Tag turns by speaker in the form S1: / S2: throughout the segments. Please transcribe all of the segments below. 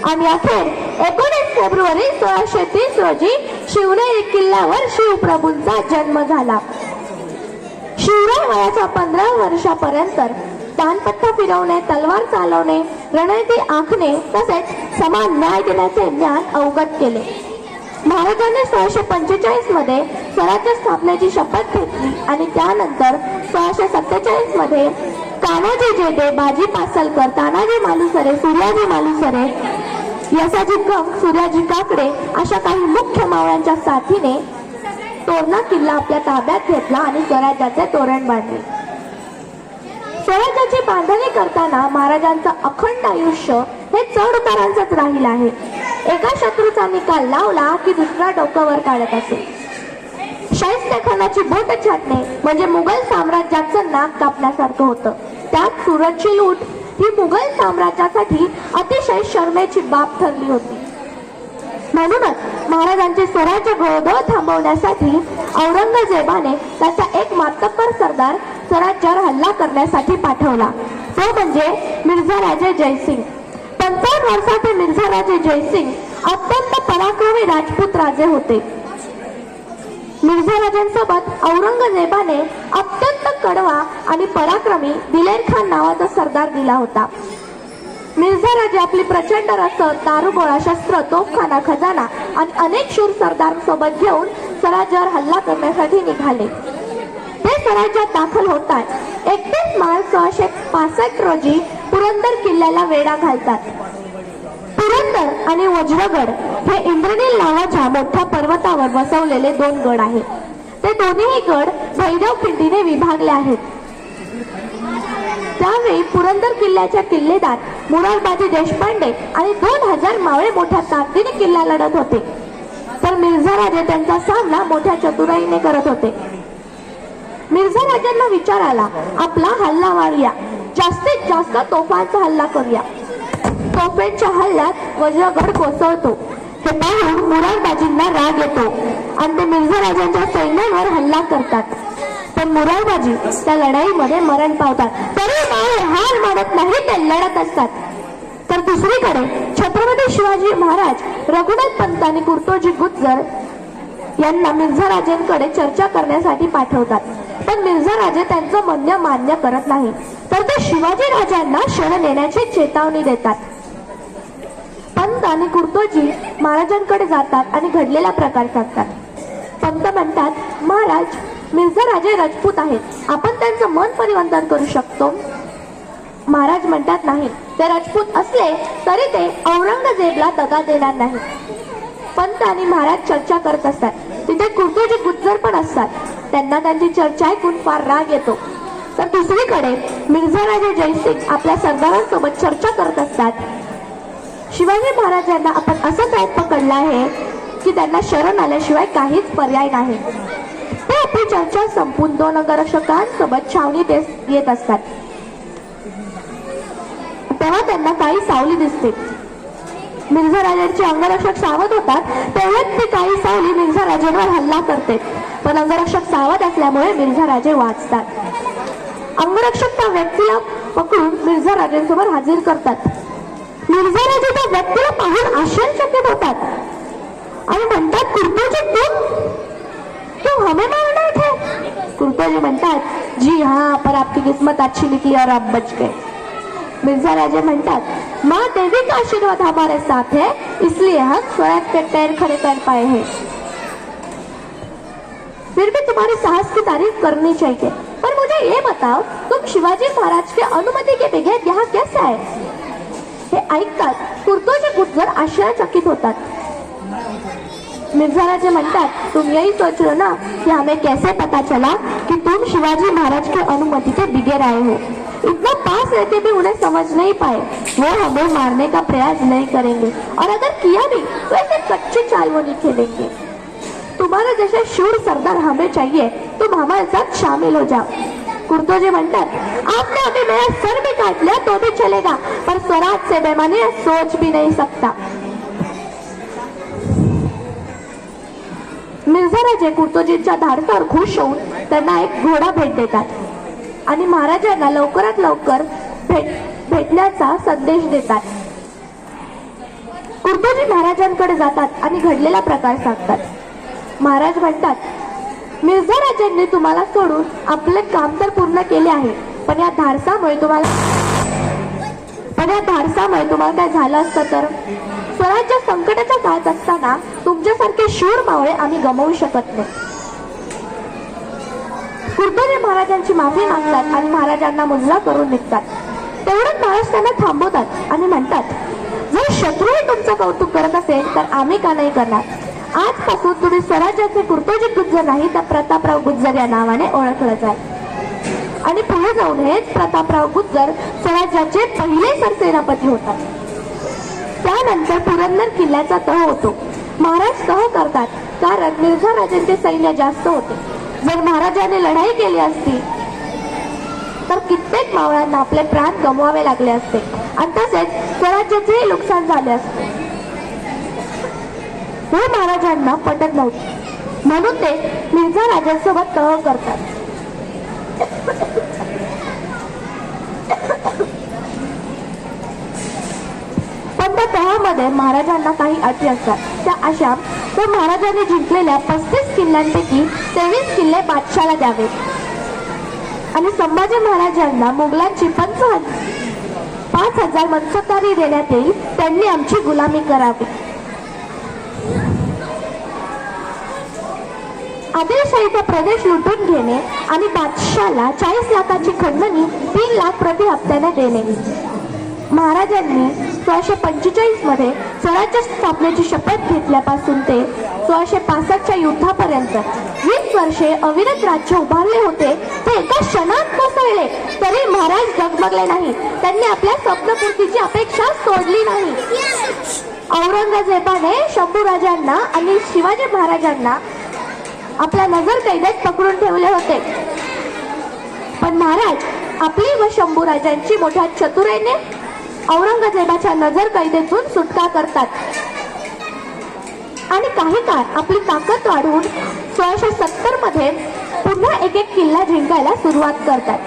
S1: आणि अखेर 19 फेब्रुवारी 1630 रोजी शिवनेरी किल्ल्यावर शिवप्रभूंचा जन्म झाला. शिवराय वयाच्या 15 वर्षापर्यंत दानपट्टा फिरवणे, तलवार चालवणे, रणनीती आखणे तसेच समान न्याय देण्याचे ज्ञान अवगत केले. महाराजांनी 1645 मध्ये स्वराज्य स्थापनेची शपथ घेतली आणि त्यानंतर 1647 मध्ये कान्होजी जेधे, बाजी पासलकर, तानाजी मालुसरे, सूर्याजी मालुसरे, यसाजी कंक, सूर्याजी काकडे अशा काही मुख्य मावळ्यांच्या साथीने तोरणा किल्ला आपल्या ताब्यात घेतला आणि स्वराज्याचे तोरण बांधले. स्वराज्याची बांधणी करताना महाराजांचं अखंड आयुष्य हे चढ उतारांचंच राहिलं आहे. एका शत्रूचा निकाल लावला की दुसरा डोकं वर काढत असे. शाहिस्तेखानाची बोट छाटणे म्हणजे मुघल साम्राज्याचं नाक कापण्यासारखं होतं. त्यात सुरतची लूट ही मुघल साम्राज्यासाठी अतिशय शरमेची बाब ठरली होती. म्हणूनच महाराजांचे स्वराज्य घोळदळ थांबवण्यासाठी औरंगजेबाने त्याचा एक मातब्बर सरदार स्वराज्यावर हल्ला करण्यासाठी पाठवला. तो म्हणजे मिर्झा राजे जयसिंग. 55 वर्षाचे मिर्झा राजे जयसिंग अत्यंत पराक्रमी राजपूत राजे होते. मिर्झा राजांसोबत औरंगजेबाने अत्यंत कडवा आणि पराक्रमी दिलेर खान नावाचा सरदार दिला होता. मिर्झा राजे आपली प्रचंड रसद, दारुगोळा, शस्त्र, तोफखाना, खजाना आणि अनेक शूर सरदारांसोबत घेऊन स्वराज्यावर हल्ला करण्यासाठी निघाले. ते स्वराज्यात दाखल होतात. 31 मार्च 1665 रोजी पुरंदर किल्ल्याला वेढा घालतात. पुरंदर आणि वज्रगड हे इंद्रनील नावाच्या मोठ्या पर्वतावर बसवलेले 2 गड आहेत. ते दोन्हीही गड भैरव पिंडीने विभागले आहेत. त्यावेळी पुरंदर किल्ल्याच्या किल्लेदार मुरारबाजी देशपांडे आणि 2000 मावळे मोठ्या ताकदीने किल्ला लढत होते, तर मिर्झा राजे त्यांचा सामना मोठ्या चतुराईने करत होते. मिर्झा राजांना विचार आला, आपला हल्ला वाढूया, जास्तीत जास्त तोफांचा हल्ला करूया. तोफांच्या हल्ल्यात वज्रगड कोसळतो. हे पाहून मुरारबाजींना राग येतो आणि ते मिर्झा राजांच्या सैन्यावर हल्ला करतात. पण मुरारबाजी त्या लढाईमध्ये मरण पावतात. तरी मावळे हार मानत नाही, ते लढत असतात. तर दुसरीकडे छत्रपती शिवाजी महाराज रघुनाथ पंत आणि कुर्तोजी गुज्जर यांना मिर्झा राजांकडे चर्चा करण्यासाठी पाठवतात. पण मिर्झा राजे त्यांचं म्हणणं मान्य करत नाही, तर ते शिवाजी राजांना शरण येण्याची चेतावणी देतात. पंत आणि कुर्तोजी महाराजांकडे जातात आणि घडलेला प्रकार सांगतात. पंत म्हणतात, महाराज, मिर्झा राजे राजपूत आहेत, आपण त्यांचं मन परिवर्तन करू शकतो. महाराज म्हणतात, नाही, ते राजपूत असले तरी ते औरंगजेबला दगा देणार नाही. पंत आणि महाराज चर्चा करत असतात. तिथे कुर्तोजी गुज्जर पण असतात. त्यांना त्यांची चर्चा ऐकून फार राग येतो. तर दुसरीकडे मिर्झा राजे जयसिंग आपल्या सरदारांसोबत चर्चा करत असतात. शिवाजी महाराजांना आपण असं काय पकडलं आहे की त्यांना शरण आल्याशिवाय काहीच पर्याय नाही. ते आपली चर्चा संपून 2 अंगरक्षकांसोबत छावणीत येत असतात. तेव्हा त्यांना काही सावली दिसते. मिर्झा राजांचे अंगरक्षक सावध होतात. तेव्हाच ती काही सावली मिर्झा राजांवर हल्ला करते. पण अंगरक्षक सावध असल्यामुळे मिर्झा राजे वाचतात. अंगरक्षक त्या व्यक्तीला पकडून मिर्झा राजांसमोर हजर करतात. मिर्झा राजे त्या व्यक्तीला पाहून आश्चर्यचकित होतात आणि म्हणतात, कुर्तोजी, तू हमें मारना थे? कुर्तोजी म्हणतात, जी हाँ, पर आपकी किस्मत अच्छी निकली और आप बच गए. मिर्झा राजे म्हणतात, माँ देवी का आशीर्वाद हमारे साथ है, इसलिए हम स्वयं पे पैर खड़े कर पाए हैं. फिर भी तुम्हारे साहस की तारीफ करनी चाहिए, पर मुझे ये बताओ, तुम शिवाजी महाराज के अनुमति के बगैर यहाँ कैसे आए? हे ऐकतात कुर्तोजी गुज्जर आश्चर्यचकित होतात. मिर्झा राजे म्हणतात, तुम यही सोच लो ना कि हमें कैसे पता चला कि तुम शिवाजी महाराज के अनुमति के बगैर आए हो. इतना पास रहते भी उन्हें समझ नहीं पाए. वो हमें मारने का प्रयास नहीं करेंगे, और अगर किया भी तो ऐसे कच्ची चाल वो नहीं खेलेंगे. तुम्हारे जैसे शूर सरदार हमें चाहिए, तुम हमारे साथ शामिल हो जाओ. कुर्तोजी म्हणतात, आपने अभी मेरा सर भी काट लिया तो भी चलेगा, पर स्वराज से बेमानी सोच भी नहीं सकता. मिर्झा राजे कुर्तोजींच्या धाडसावर खुश होऊन त्यांना एक घोडा भेट देतात आणि महाराजांना लवकरात लवकर भेटण्याचा संदेश देतात. कुर्तोजी महाराजांकडे जातात आणि घडलेला प्रकार सांगतात। महाराज म्हणतात, मिर्झा राजांनी तुम्हाला सोडून आपले काम तर पूर्ण केले आहे, पण या धाडसामुळे तुम्हाला काय झालं असतं तर? स्वराज्य संकटाच्या काळात असताना तुमच्यासारखे शूर मावळे आम्ही गमावू शकत नाही। कुर्तोजी महाराजांची माफी मागतात आणि महाराजांना मुजरा करून निघतात। तेवढ्यात महाराज त्यांना थांबवतात आणि म्हणतात, जर शत्रूही तुमचं कौतुक करत असेल तर आम्ही का नाही करणार? आजपासून तुम्ही स्वराज्याचे कुर्तोजी गुज्जर नाही तर प्रतापराव गुज्जर या नावाने ओळखलं जाईल। आणि पुढे जाऊन हेच प्रतापराव गुज्जर स्वराज्याचे पहिले सरसेनापती होतात। त्यानंतर पुरंदर किल्ल्याचा तह होतो। महाराज तह करतात कारण मिर्झा राजांचे सैन्य जास्त होते। जर महाराजांनी लढाई केली असती तर कित्येक मावळ्यांना आपले प्राण गमवावे लागले असते आणि तसेच स्वराज्याचेही नुकसान झाले असते। हे महाराजांना पटत नव्हते, म्हणून ते मिर्झा राजांसोबत तह करतात। पण त्या तहामध्ये महाराजांना काही अटी असतात। त्या अशा, तर महाराजांनी जिंकलेल्या 35 किल्ल्यांपैकी 23 किल्ले बादशाला द्यावे आणि संभाजी महाराजांना मुघलांची 5,000 मनसबदारी देण्यात येईल। त्यांनी आमची गुलामी करावी। आदिलशाहीचा प्रदेश लुटून घेणे आणि बादशाला 40 लाखाची खंडणी 3 लाख प्रति हप्त्याने देणे। महाराजांनी 1645 मध्ये स्वराज्य स्थापनेची शपथ घेतल्यापासून ते 1665च्या युद्धापर्यंत 20 वर्षे अविरत राज्य उभारले होते। ते एका क्षणात कोसळले तरी महाराज डगमगले नाही। त्यांनी आपल्या स्वप्नपूर्तीची अपेक्षा सोडली नाही। औरंगजेबाने शंभूराजांना आणि शिवाजी महाराजांना आपल्या नजर कैदेत पकडून ठेवले होते, पण महाराज आपली व शंभूराजांची मोठ्या चतुराईने औरंगजेबाच्या नजर कैदेतून सुटका करतात आणि काही काळ आपली ताकद वाढवून 1670 मध्ये पुन्हा एक किल्ला जिंकायला सुरुवात करतात।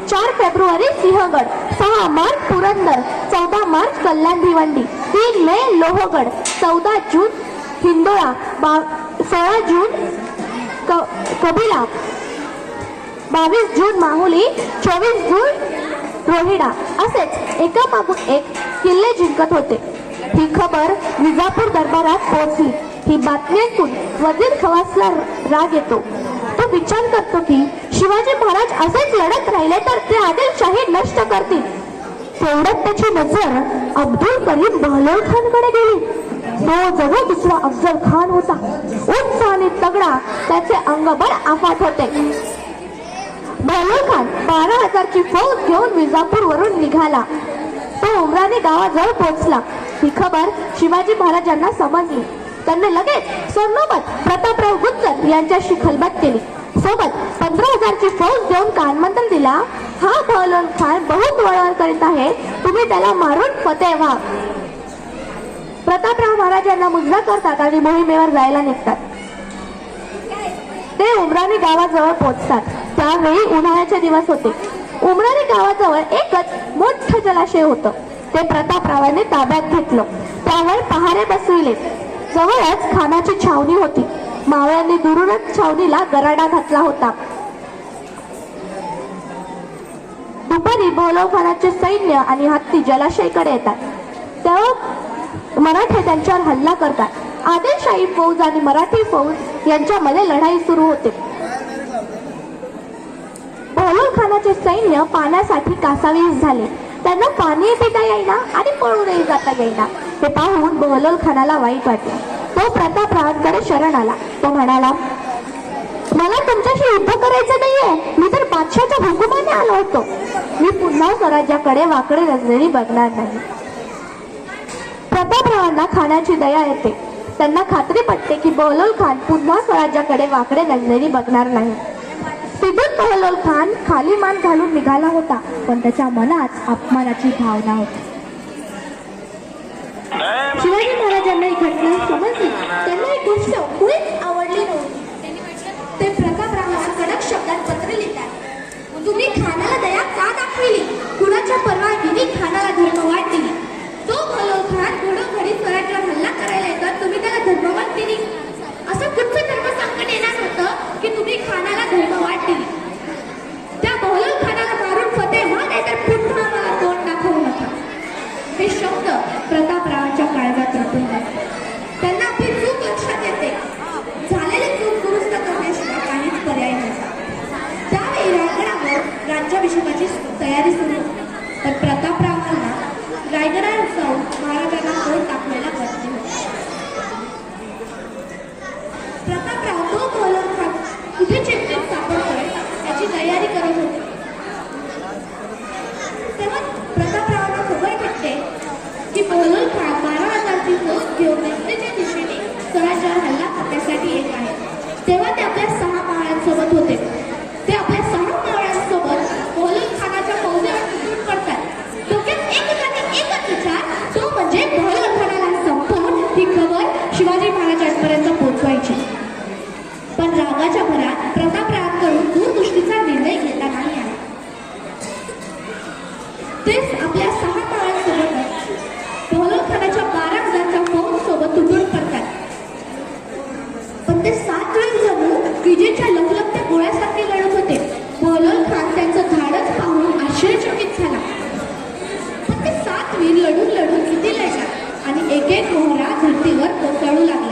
S1: 4 फेब्रुवारी सिंहगड, 6 मार्च पुरंदर, 14 मार्च कल्याण भिवंडी, 3 मे लोहगड, 14 जून हिंदोळा, 16 जून कबिला, 22 जून माहुली, 24 जून रोहिडा असेच एकामागून एक किल्ले जिंकत होते। ही खबर विजापूर दरबारात पोहोचली। ही बातमी ऐकून वजीर खवासला राग येतो। तो विचार करतो की शिवाजी महाराज असेच लढत राहिले तर ते आदिलशाही नष्ट करतील। तेवढ्यात त्याची नजर अब्दुल करीम बहलोल खानकडे गेली। तो जवळ दुसरा अफजल खान होता। उंच आणि तगडा, त्याचे अंगबळ अफाट होते। बहलोल खान 12,000ची फौज घेऊन विजापूर वरून निघाला। तो उमराणी गावाजवळ पोहोचला। ही खबर शिवाजी महाराजांना समजली। त्यांनी लगेच सरनोबत प्रतापराव गुज्जर यांच्याशी खलबत केली। सोबत 15,000ची फौज देऊन कानमंत्र दिला, हा बहलोल खान बहुत वळवळ करीत आहे, तुम्ही त्याला मारून फतेह व्हा। प्रतापराव महाराजांना मुजरा करतात आणि मोहिमेवर जायला निघतात। ते उमराणी गावाजवळ पोहोचतात। त्यावेळी उन्हाळ्याचे दिवस होते। उमराणी गावाजवळ एकच मोठं जलाशय होतं। ते प्रतापरावांनी ताब्यात घेतलं। त्यावर पहारे बसविले। जवळच खानाची छावणी होती। मावळ्यांनी दुरूनच छावणीला गराडा घातला होता। दुपारी बहलोल खानाचे सैन्य आणि हत्ती जलाशयाकडे येतात। तेव्हा मराठे त्यांच्यावर हल्ला करतात। आदिलशाही फौज आणि मराठी फौज यांच्यामध्ये लढाई सुरू होते। बहलोल खानाचे सैन्य पाण्यासाठी कासावीस झाले। त्यांना पाणी पिता येईना आणि पळूनही जाता येईना। हे पाहून बहलोल खानाला वाईट वाटले। तो प्रतापरावांकडे शरण आला। तो म्हणाला, मला तुमच्याशी युद्ध करायचं नाहीये, मी तर बादशाच्या हुकुमाने आलो होतो। मी पुन्हा स्वराज्याकडे वाकडे नजरेने बघणार नाही। प्रतापरावांना खानाची दया येते। त्यांना खात्री पटते की बहलोल खान पुन्हा स्वराज्याकडे वाकडे नजरेने बघणार नाही। तिथून बहलोल खान खाली मान घालून निघाला होता, पण त्याच्या मनात अपमानाची भावना होती। शिवाजी महाराजांना ही घटना समजली। त्यांना ही गोष्ट मुळीच आवडली नव्हती। ते प्रतापरावांना कडक शब्दात पत्र लिहितात, तुम्ही खानाला दया का दाखविली? कुणाच्या परवानगीने खानाला धर्मवाट दिली? तो बहलोल खान घडोघडी स्वराज्य
S2: एक एक मोहरा धरतीवर कोसळू लागला.